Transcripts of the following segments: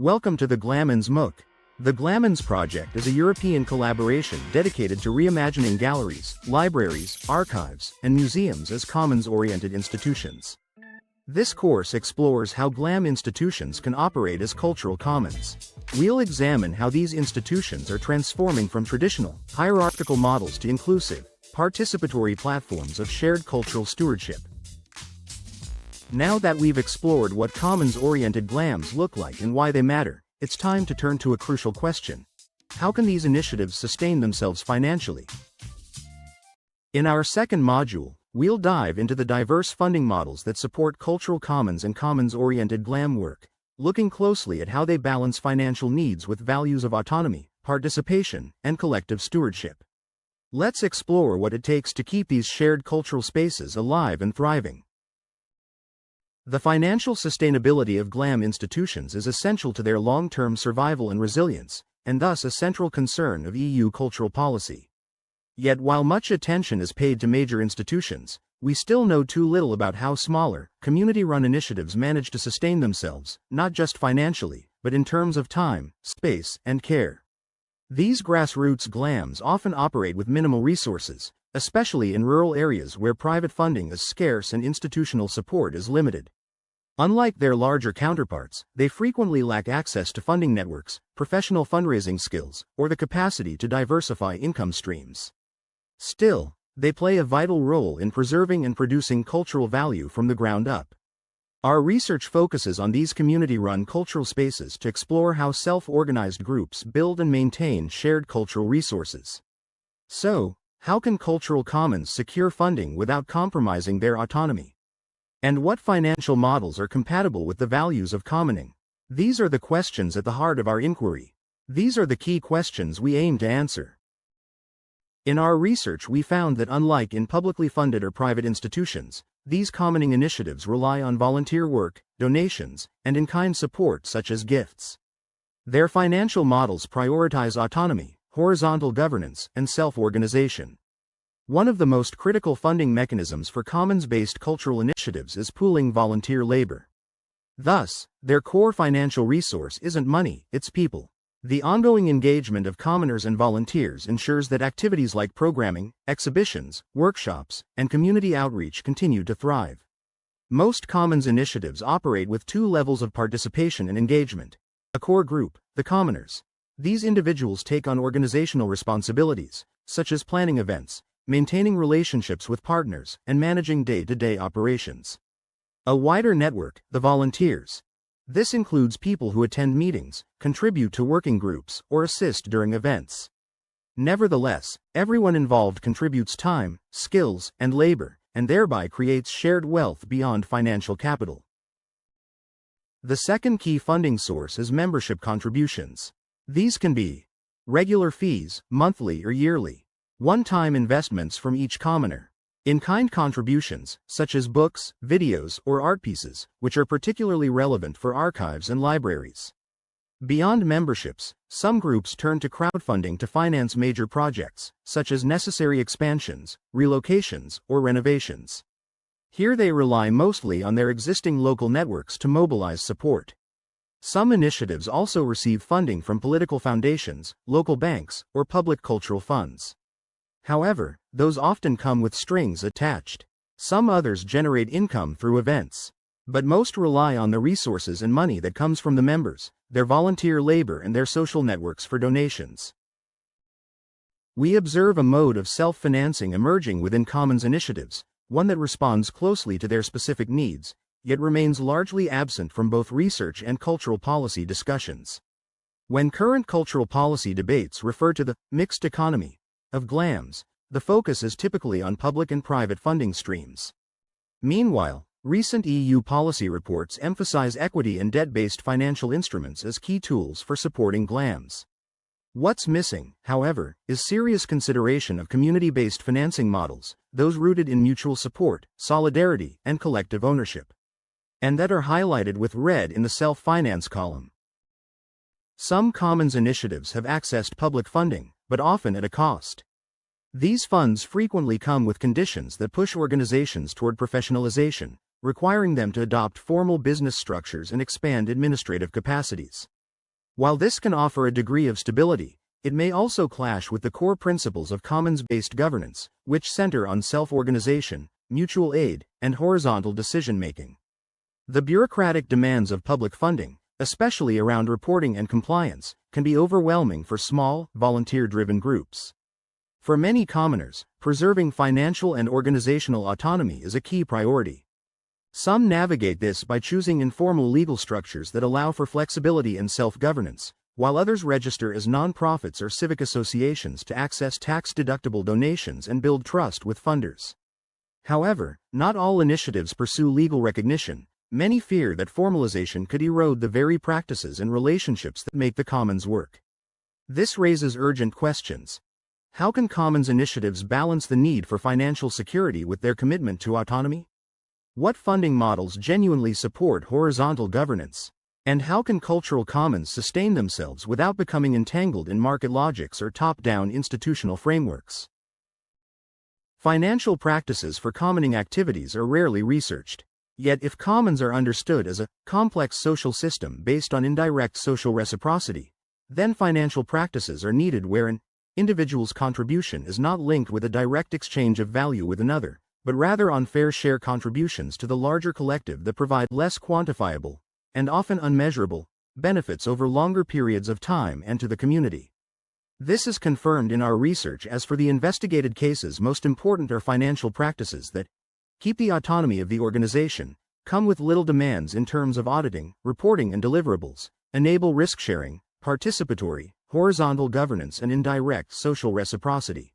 Welcome to the GLAMMONS MOOC. The GLAMMONS project is a European collaboration dedicated to reimagining galleries, libraries, archives, and museums as commons-oriented institutions. This course explores how GLAM institutions can operate as cultural commons. We'll examine how these institutions are transforming from traditional, hierarchical models to inclusive, participatory platforms of shared cultural stewardship. Now that we've explored what commons-oriented GLAMs look like and why they matter, it's time to turn to a crucial question. How can these initiatives sustain themselves financially? In our second module, we'll dive into the diverse funding models that support cultural commons and commons-oriented GLAM work, looking closely at how they balance financial needs with values of autonomy, participation, and collective stewardship. Let's explore what it takes to keep these shared cultural spaces alive and thriving. The financial sustainability of GLAM institutions is essential to their long-term survival and resilience, and thus a central concern of EU cultural policy. Yet while much attention is paid to major institutions, we still know too little about how smaller, community-run initiatives manage to sustain themselves, not just financially, but in terms of time, space, and care. These grassroots GLAMs often operate with minimal resources, especially in rural areas where private funding is scarce and institutional support is limited. Unlike their larger counterparts, they frequently lack access to funding networks, professional fundraising skills, or the capacity to diversify income streams. Still, they play a vital role in preserving and producing cultural value from the ground up. Our research focuses on these community-run cultural spaces to explore how self-organized groups build and maintain shared cultural resources. So, how can cultural commons secure funding without compromising their autonomy? And what financial models are compatible with the values of commoning? These are the questions at the heart of our inquiry. These are the key questions we aim to answer. In our research, we found that unlike in publicly funded or private institutions, these commoning initiatives rely on volunteer work, donations, and in-kind support such as gifts. Their financial models prioritize autonomy, horizontal governance, and self-organization. One of the most critical funding mechanisms for commons-based cultural initiatives is pooling volunteer labor. Thus, their core financial resource isn't money, it's people. The ongoing engagement of commoners and volunteers ensures that activities like programming, exhibitions, workshops, and community outreach continue to thrive. Most commons initiatives operate with two levels of participation and engagement. A core group, the commoners. These individuals take on organizational responsibilities, such as planning events, maintaining relationships with partners, and managing day-to-day operations. A wider network, the volunteers. This includes people who attend meetings, contribute to working groups, or assist during events. Nevertheless, everyone involved contributes time, skills, and labor, and thereby creates shared wealth beyond financial capital. The second key funding source is membership contributions. These can be regular fees, monthly or yearly, one-time investments from each commoner, in-kind contributions, such as books, videos, or art pieces, which are particularly relevant for archives and libraries. Beyond memberships, some groups turn to crowdfunding to finance major projects, such as necessary expansions, relocations, or renovations. Here they rely mostly on their existing local networks to mobilize support. Some initiatives also receive funding from political foundations, local banks, or public cultural funds. However, those often come with strings attached. Some others generate income through events. But most rely on the resources and money that comes from the members, their volunteer labor, and their social networks for donations. We observe a mode of self-financing emerging within commons initiatives, one that responds closely to their specific needs, yet remains largely absent from both research and cultural policy discussions. When current cultural policy debates refer to the mixed economy of GLAMs, the focus is typically on public and private funding streams. Meanwhile, recent EU policy reports emphasize equity and debt-based financial instruments as key tools for supporting GLAMs. What's missing, however, is serious consideration of community-based financing models, those rooted in mutual support, solidarity, and collective ownership, and that are highlighted with red in the self-finance column. Some commons initiatives have accessed public funding, but often at a cost. These funds frequently come with conditions that push organizations toward professionalization, requiring them to adopt formal business structures and expand administrative capacities. While this can offer a degree of stability, it may also clash with the core principles of commons-based governance, which center on self-organization, mutual aid, and horizontal decision-making. The bureaucratic demands of public funding, especially around reporting and compliance, can be overwhelming for small, volunteer-driven groups. For many commoners, preserving financial and organizational autonomy is a key priority. Some navigate this by choosing informal legal structures that allow for flexibility and self-governance, while others register as nonprofits or civic associations to access tax-deductible donations and build trust with funders. However, not all initiatives pursue legal recognition. Many fear that formalization could erode the very practices and relationships that make the commons work. This raises urgent questions. How can commons initiatives balance the need for financial security with their commitment to autonomy? What funding models genuinely support horizontal governance? And how can cultural commons sustain themselves without becoming entangled in market logics or top-down institutional frameworks? Financial practices for commoning activities are rarely researched. Yet if commons are understood as a complex social system based on indirect social reciprocity, then financial practices are needed where an individual's contribution is not linked with a direct exchange of value with another, but rather on fair share contributions to the larger collective that provide less quantifiable, and often unmeasurable, benefits over longer periods of time and to the community. This is confirmed in our research as for the investigated cases most important are financial practices that keep the autonomy of the organization, come with little demands in terms of auditing, reporting and deliverables, enable risk-sharing, participatory, horizontal governance and indirect social reciprocity.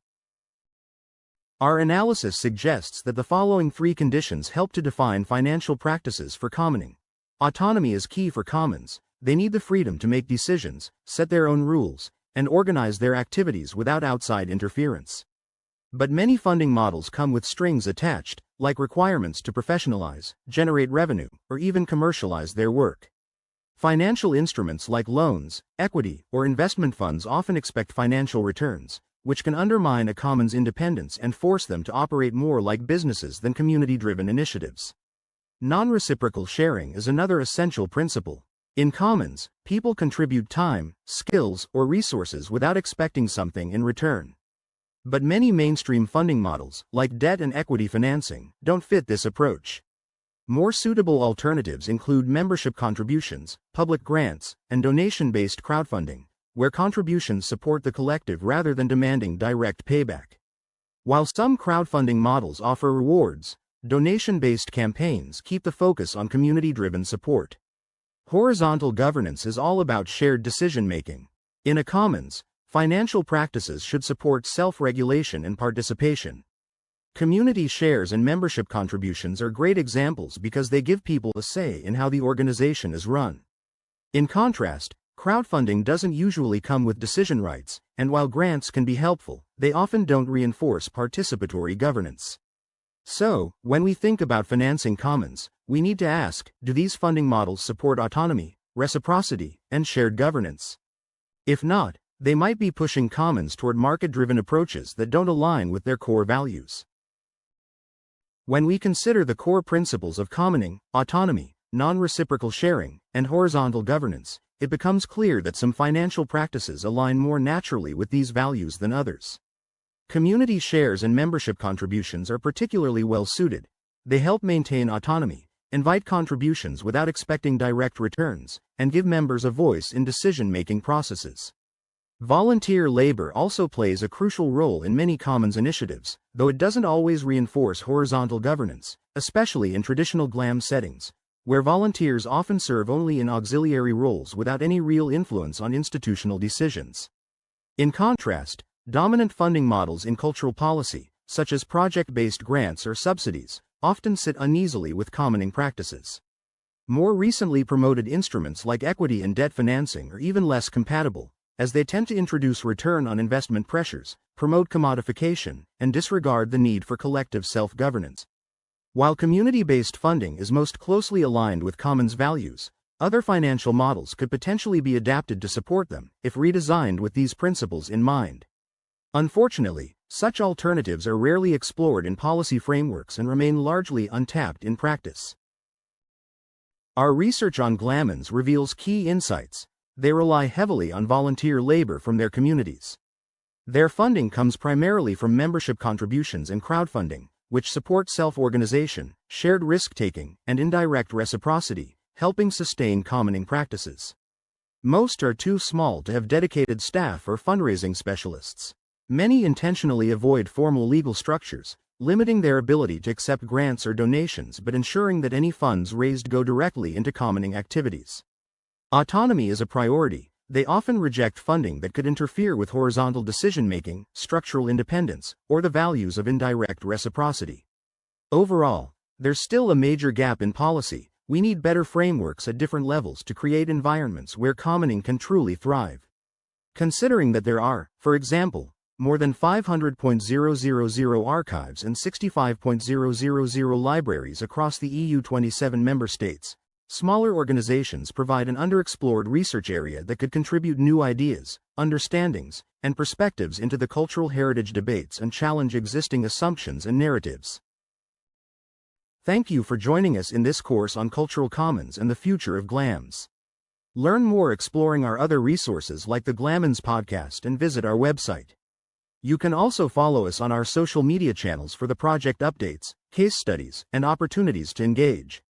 Our analysis suggests that the following three conditions help to define financial practices for commoning. Autonomy is key for commons. They need the freedom to make decisions, set their own rules, and organize their activities without outside interference. But many funding models come with strings attached, like requirements to professionalize, generate revenue, or even commercialize their work. Financial instruments like loans, equity, or investment funds often expect financial returns, which can undermine a common's independence and force them to operate more like businesses than community-driven initiatives. Non-reciprocal sharing is another essential principle. In commons, people contribute time, skills, or resources without expecting something in return. But many mainstream funding models, like debt and equity financing, don't fit this approach. More suitable alternatives include membership contributions, public grants, and donation-based crowdfunding, where contributions support the collective rather than demanding direct payback. While some crowdfunding models offer rewards, donation-based campaigns keep the focus on community-driven support. Horizontal governance is all about shared decision-making. In a commons, financial practices should support self-regulation and participation. Community shares and membership contributions are great examples because they give people a say in how the organization is run. In contrast, crowdfunding doesn't usually come with decision rights, and while grants can be helpful, they often don't reinforce participatory governance. So, when we think about financing commons, we need to ask, do these funding models support autonomy, reciprocity, and shared governance? If not, they might be pushing commons toward market-driven approaches that don't align with their core values. When we consider the core principles of commoning, autonomy, non-reciprocal sharing, and horizontal governance, it becomes clear that some financial practices align more naturally with these values than others. Community shares and membership contributions are particularly well suited. They help maintain autonomy, invite contributions without expecting direct returns, and give members a voice in decision-making processes. Volunteer labor also plays a crucial role in many commons initiatives, though it doesn't always reinforce horizontal governance, especially in traditional GLAM settings, where volunteers often serve only in auxiliary roles without any real influence on institutional decisions. In contrast, dominant funding models in cultural policy, such as project-based grants or subsidies, often sit uneasily with commoning practices. More recently promoted instruments like equity and debt financing are even less compatible, as they tend to introduce return on investment pressures, promote commodification, and disregard the need for collective self-governance. While community-based funding is most closely aligned with commons values, other financial models could potentially be adapted to support them, if redesigned with these principles in mind. Unfortunately, such alternatives are rarely explored in policy frameworks and remain largely untapped in practice. Our research on GLAMMONS reveals key insights. They rely heavily on volunteer labor from their communities. Their funding comes primarily from membership contributions and crowdfunding, which support self-organization, shared risk-taking, and indirect reciprocity, helping sustain commoning practices. Most are too small to have dedicated staff or fundraising specialists. Many intentionally avoid formal legal structures, limiting their ability to accept grants or donations but ensuring that any funds raised go directly into commoning activities. Autonomy is a priority. They often reject funding that could interfere with horizontal decision-making, structural independence, or the values of indirect reciprocity. Overall, there's still a major gap in policy. We need better frameworks at different levels to create environments where commoning can truly thrive. Considering that there are, for example, more than 500,000 archives and 65,000 libraries across the EU 27 member states, smaller organizations provide an underexplored research area that could contribute new ideas, understandings, and perspectives into the cultural heritage debates and challenge existing assumptions and narratives. Thank you for joining us in this course on cultural commons and the future of GLAMs. Learn more exploring our other resources like the GLAMMONS podcast and visit our website. You can also follow us on our social media channels for the project updates, case studies, and opportunities to engage.